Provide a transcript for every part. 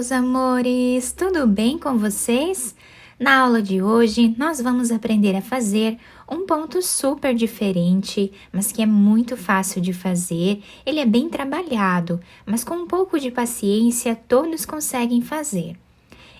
meus amores! Tudo bem com vocês? Na aula de hoje, nós vamos aprender a fazer um ponto super diferente, mas que é muito fácil de fazer. Ele é bem trabalhado, mas com um pouco de paciência, todos conseguem fazer.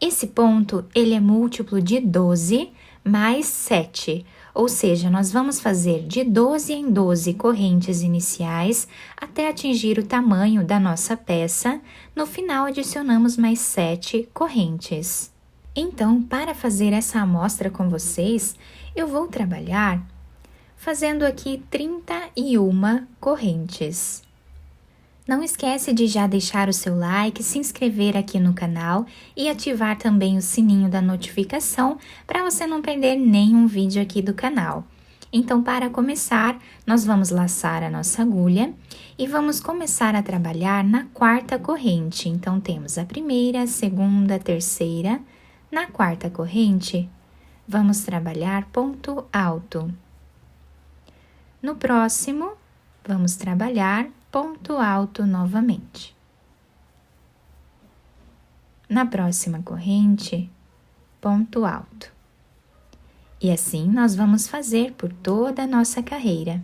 Esse ponto, ele é múltiplo de 12 mais 7, ou seja, nós vamos fazer de 12 em 12 correntes iniciais até atingir o tamanho da nossa peça. No final, adicionamos mais 7 correntes. Então, para fazer essa amostra com vocês, eu vou trabalhar fazendo aqui 31 correntes. Não esquece de já deixar o seu like, se inscrever aqui no canal e ativar também o sininho da notificação para você não perder nenhum vídeo aqui do canal. Então, para começar, nós vamos laçar a nossa agulha e vamos começar a trabalhar na quarta corrente. Então, temos a primeira, a segunda, a terceira. Na quarta corrente, vamos trabalhar ponto alto. No próximo, vamos trabalhar ponto alto novamente. Na próxima corrente, ponto alto. E assim nós vamos fazer por toda a nossa carreira.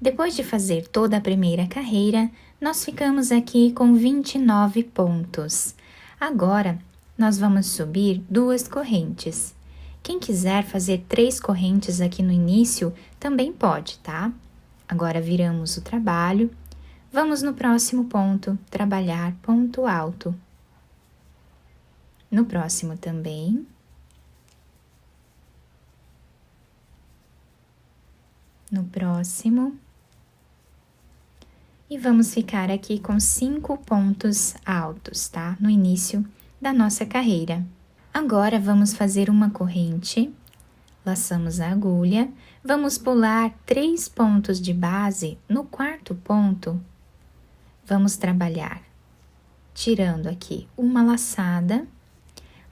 Depois de fazer toda a primeira carreira, nós ficamos aqui com 29 pontos. Agora, nós vamos subir 2 correntes. Quem quiser fazer 3 correntes aqui no início, também pode, tá? Agora, viramos o trabalho. Vamos no próximo ponto, trabalhar ponto alto. No próximo também. No próximo. E vamos ficar aqui com 5 pontos altos, tá? No início da nossa carreira. Agora, vamos fazer uma corrente. Laçamos a agulha. Vamos pular 3 pontos de base. No quarto ponto, vamos trabalhar tirando aqui uma laçada,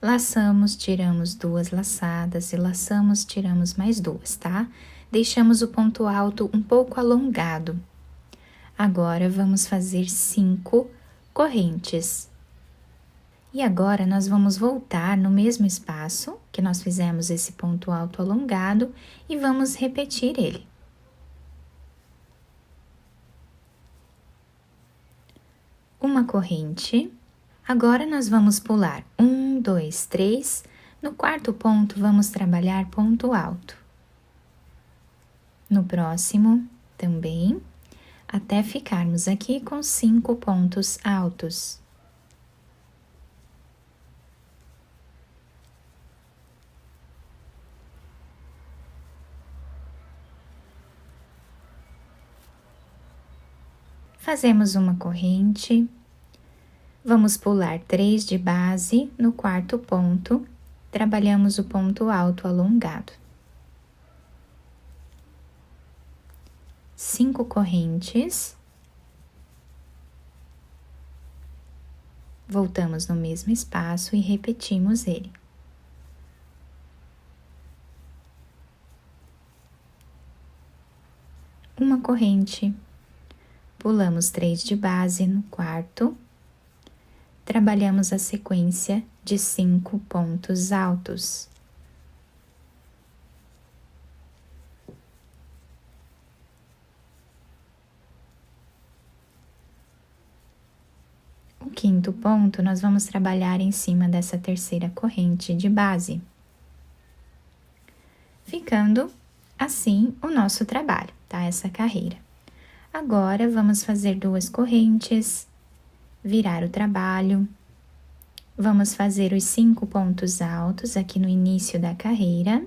laçamos, tiramos 2 laçadas e laçamos, tiramos mais 2, tá? Deixamos o ponto alto um pouco alongado. Agora, vamos fazer 5 correntes. E agora, nós vamos voltar no mesmo espaço que nós fizemos esse ponto alto alongado e vamos repetir ele. Uma corrente. Agora, nós vamos pular 1, 2, 3. No quarto ponto, vamos trabalhar ponto alto. No próximo, também, até ficarmos aqui com 5 pontos altos. Fazemos uma corrente. Vamos pular 3 de base no quarto ponto, trabalhamos o ponto alto alongado. 5 correntes. Voltamos no mesmo espaço e repetimos ele. Uma corrente. Pulamos 3 de base no quarto. Trabalhamos a sequência de 5 pontos altos. O quinto ponto, nós vamos trabalhar em cima dessa terceira corrente de base. Ficando assim o nosso trabalho, tá? Essa carreira. Agora, vamos fazer 2 correntes, virar o trabalho. Vamos fazer os 5 pontos altos aqui no início da carreira.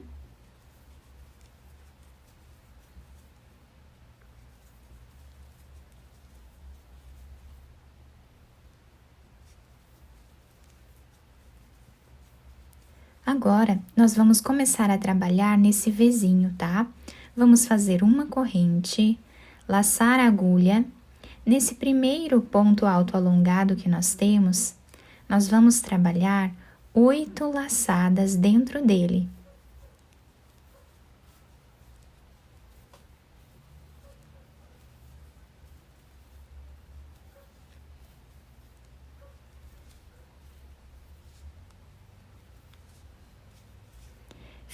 Agora, nós vamos começar a trabalhar nesse Vzinho, tá? Vamos fazer uma corrente, laçar a agulha. Nesse primeiro ponto alto alongado que nós temos, nós vamos trabalhar 8 laçadas dentro dele.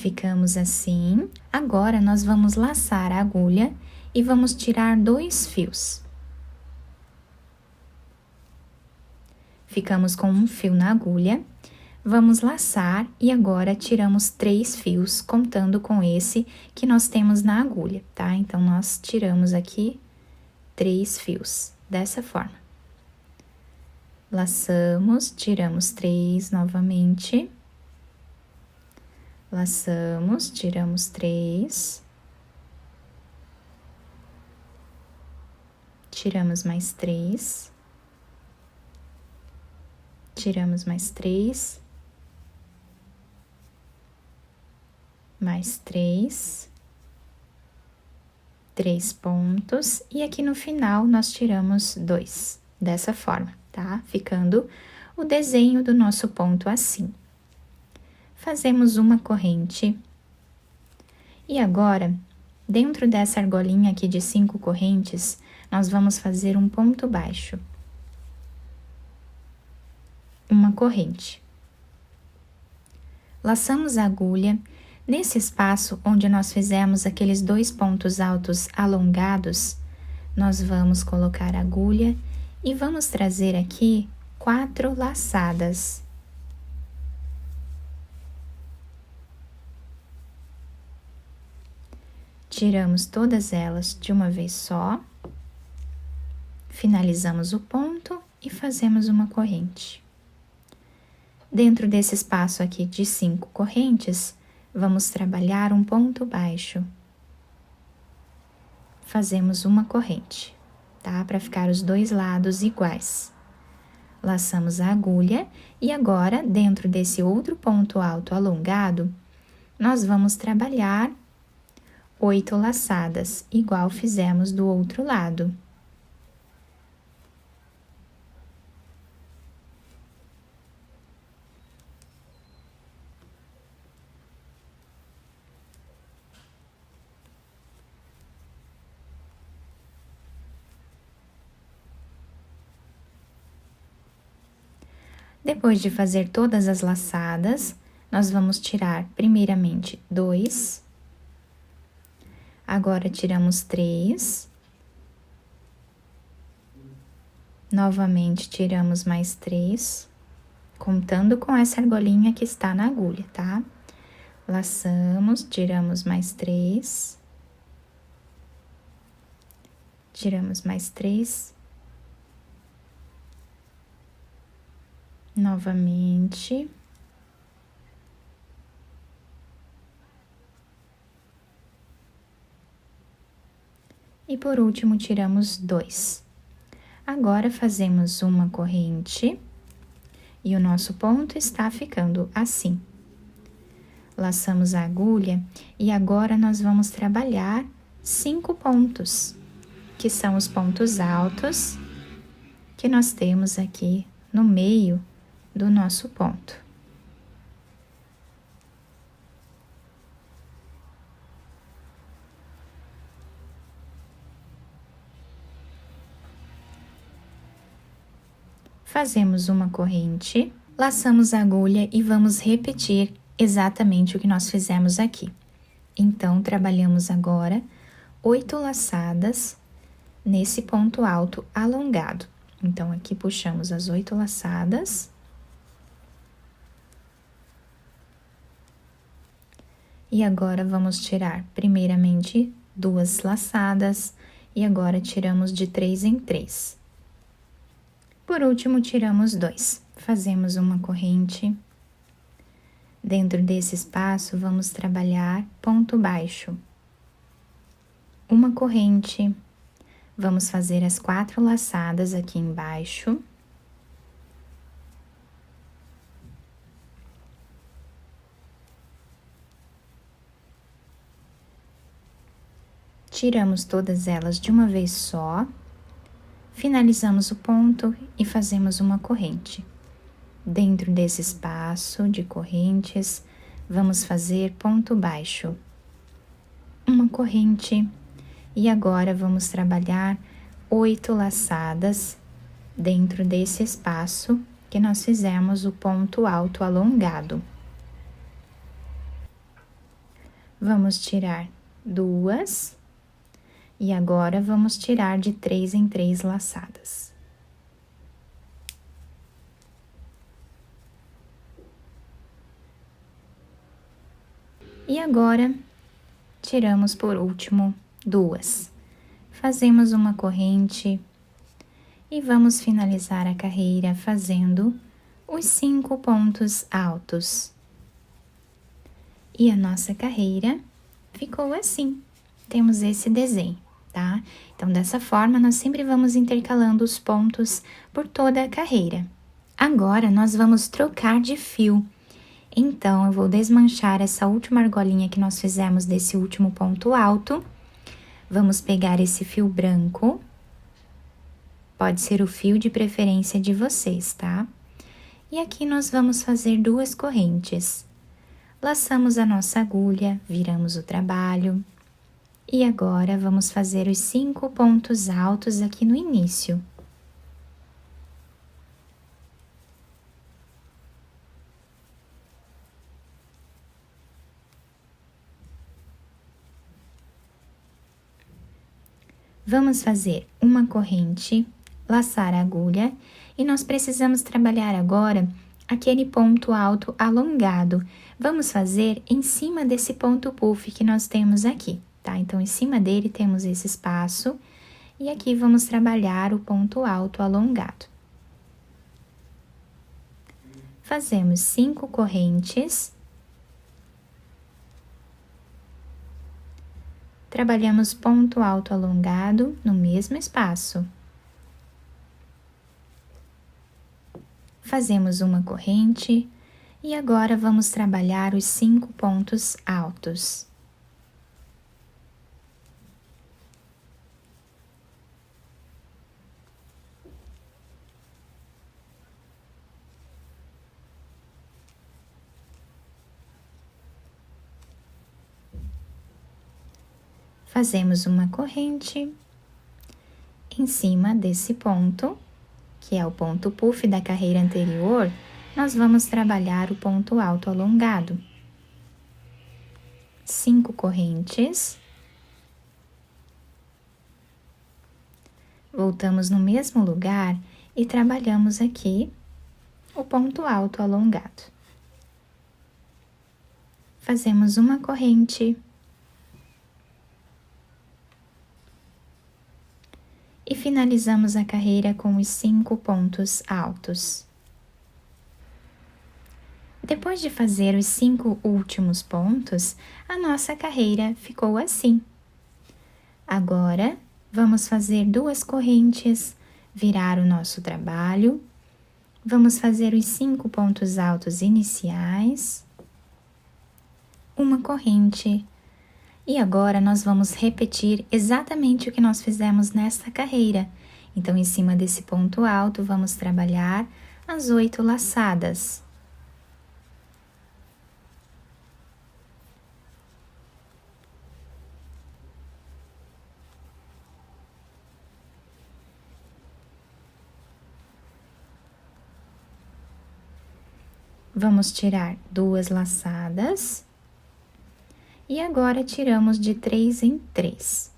Ficamos assim. Agora, nós vamos laçar a agulha e vamos tirar 2 fios. Ficamos com um fio na agulha, vamos laçar e agora tiramos 3 fios, contando com esse que nós temos na agulha, tá? Então, nós tiramos aqui 3 fios, dessa forma. Laçamos, tiramos 3 novamente. Laçamos, tiramos 3. Tiramos mais 3. Tiramos mais 3. Mais 3. 3 pontos. E aqui no final, nós tiramos 2, dessa forma, tá? Ficando o desenho do nosso ponto assim. Fazemos uma corrente. E agora, dentro dessa argolinha aqui de 5 correntes, nós vamos fazer um ponto baixo. Uma corrente. Laçamos a agulha. Nesse espaço onde nós fizemos aqueles 2 pontos altos alongados, nós vamos colocar a agulha e vamos trazer aqui 4 laçadas. Tiramos todas elas de uma vez só, finalizamos o ponto e fazemos uma corrente. Dentro desse espaço aqui de 5 correntes, vamos trabalhar um ponto baixo. Fazemos uma corrente, tá? Para ficar os 2 lados iguais. Laçamos a agulha e agora, dentro desse outro ponto alto alongado, nós vamos trabalhar 8 laçadas, igual fizemos do outro lado. Depois de fazer todas as laçadas, nós vamos tirar primeiramente 2. Agora, tiramos 3. Novamente, tiramos mais 3, contando com essa argolinha que está na agulha, tá? Laçamos, tiramos mais 3. Tiramos mais 3. Novamente. E por último, tiramos 2. Agora, fazemos uma corrente e o nosso ponto está ficando assim. Laçamos a agulha e agora nós vamos trabalhar 5 pontos, que são os pontos altos que nós temos aqui no meio do nosso ponto. Fazemos uma corrente, laçamos a agulha e vamos repetir exatamente o que nós fizemos aqui. Então, trabalhamos agora 8 laçadas nesse ponto alto alongado. Então, aqui puxamos as 8 laçadas. E agora, vamos tirar primeiramente 2 laçadas e agora tiramos de 3 em 3. Por último, tiramos 2. Fazemos uma corrente. Dentro desse espaço, vamos trabalhar ponto baixo. Uma corrente. Vamos fazer as 4 laçadas aqui embaixo. Tiramos todas elas de uma vez só. Finalizamos o ponto e fazemos uma corrente. Dentro desse espaço de correntes, vamos fazer ponto baixo. Uma corrente. E agora, vamos trabalhar 8 laçadas dentro desse espaço que nós fizemos o ponto alto alongado. Vamos tirar 2 e agora vamos tirar de 3 em 3 laçadas. E agora, tiramos por último 2. Fazemos uma corrente e vamos finalizar a carreira fazendo os 5 pontos altos. E a nossa carreira ficou assim. Temos esse desenho, tá? Então, dessa forma, nós sempre vamos intercalando os pontos por toda a carreira. Agora, nós vamos trocar de fio. Então, eu vou desmanchar essa última argolinha que nós fizemos desse último ponto alto. Vamos pegar esse fio branco. Pode ser o fio de preferência de vocês, tá? E aqui nós vamos fazer 2 correntes. Laçamos a nossa agulha, viramos o trabalho. E agora, vamos fazer os 5 pontos altos aqui no início. Vamos fazer uma corrente, laçar a agulha, e nós precisamos trabalhar agora aquele ponto alto alongado. Vamos fazer em cima desse ponto puff que nós temos aqui, tá? Então, em cima dele temos esse espaço, e aqui vamos trabalhar o ponto alto alongado. Fazemos 5 correntes. Trabalhamos ponto alto alongado no mesmo espaço. Fazemos uma corrente e agora vamos trabalhar os 5 pontos altos. Fazemos uma corrente em cima desse ponto, que é o ponto puff da carreira anterior, nós vamos trabalhar o ponto alto alongado. 5 correntes. Voltamos no mesmo lugar e trabalhamos aqui o ponto alto alongado. Fazemos uma corrente. E finalizamos a carreira com os 5 pontos altos. Depois de fazer os 5 últimos pontos, a nossa carreira ficou assim. Agora, vamos fazer 2 correntes, virar o nosso trabalho. Vamos fazer os 5 pontos altos iniciais. Uma corrente. E agora, nós vamos repetir exatamente o que nós fizemos nesta carreira. Então, em cima desse ponto alto, vamos trabalhar as 8 laçadas. Vamos tirar 2 laçadas. E agora, tiramos de 3 em 3.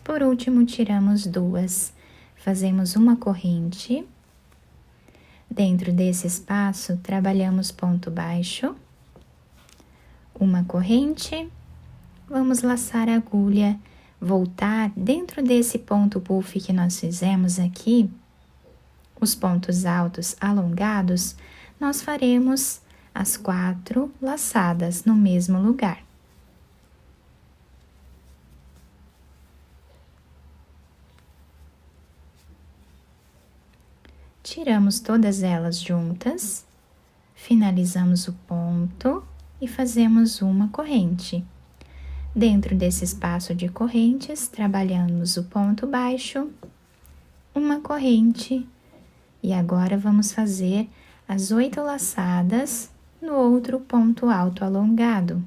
Por último, tiramos 2. Fazemos uma corrente. Dentro desse espaço, trabalhamos ponto baixo. Uma corrente. Vamos laçar a agulha, voltar dentro desse ponto puff que nós fizemos aqui. Os pontos altos alongados, nós faremos as 4 laçadas no mesmo lugar. Tiramos todas elas juntas, finalizamos o ponto e fazemos uma corrente. Dentro desse espaço de correntes, trabalhamos o ponto baixo, uma corrente. E agora vamos fazer as 8 laçadas no outro ponto alto alongado.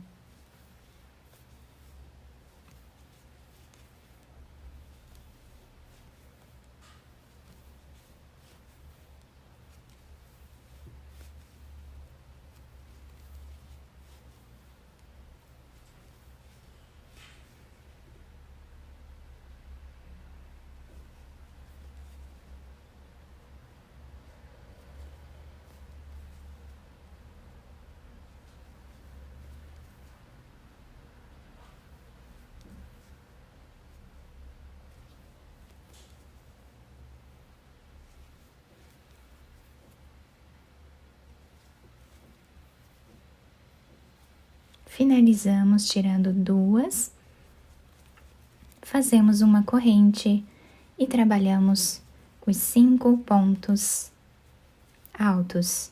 Finalizamos tirando 2, fazemos uma corrente e trabalhamos os 5 pontos altos.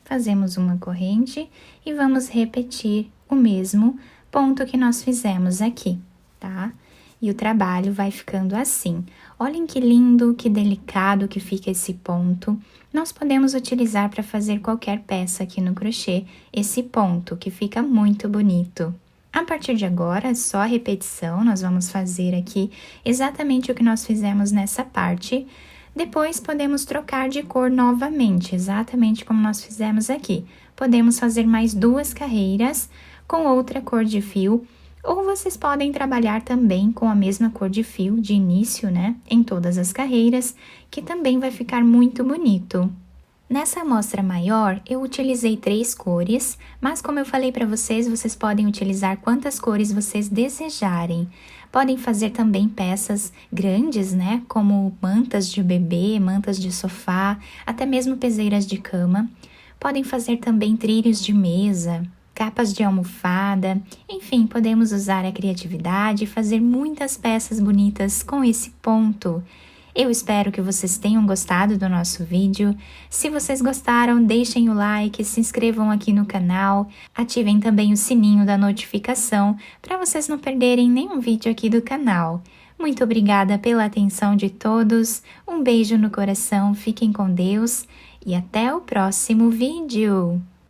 Fazemos uma corrente e vamos repetir o mesmo ponto que nós fizemos aqui, tá? E o trabalho vai ficando assim. Olhem que lindo, que delicado que fica esse ponto. Nós podemos utilizar para fazer qualquer peça aqui no crochê, esse ponto, que fica muito bonito. A partir de agora, só a repetição, nós vamos fazer aqui exatamente o que nós fizemos nessa parte. Depois, podemos trocar de cor novamente, exatamente como nós fizemos aqui. Podemos fazer mais 2 carreiras com outra cor de fio, ou vocês podem trabalhar também com a mesma cor de fio de início, né? Em todas as carreiras, que também vai ficar muito bonito. Nessa amostra maior, eu utilizei 3 cores, mas como eu falei para vocês, vocês podem utilizar quantas cores vocês desejarem. Podem fazer também peças grandes, né? Como mantas de bebê, mantas de sofá, até mesmo peseiras de cama. Podem fazer também trilhos de mesa, capas de almofada, enfim, podemos usar a criatividade e fazer muitas peças bonitas com esse ponto. Eu espero que vocês tenham gostado do nosso vídeo. Se vocês gostaram, deixem o like, se inscrevam aqui no canal, ativem também o sininho da notificação para vocês não perderem nenhum vídeo aqui do canal. Muito obrigada pela atenção de todos, um beijo no coração, fiquem com Deus e até o próximo vídeo!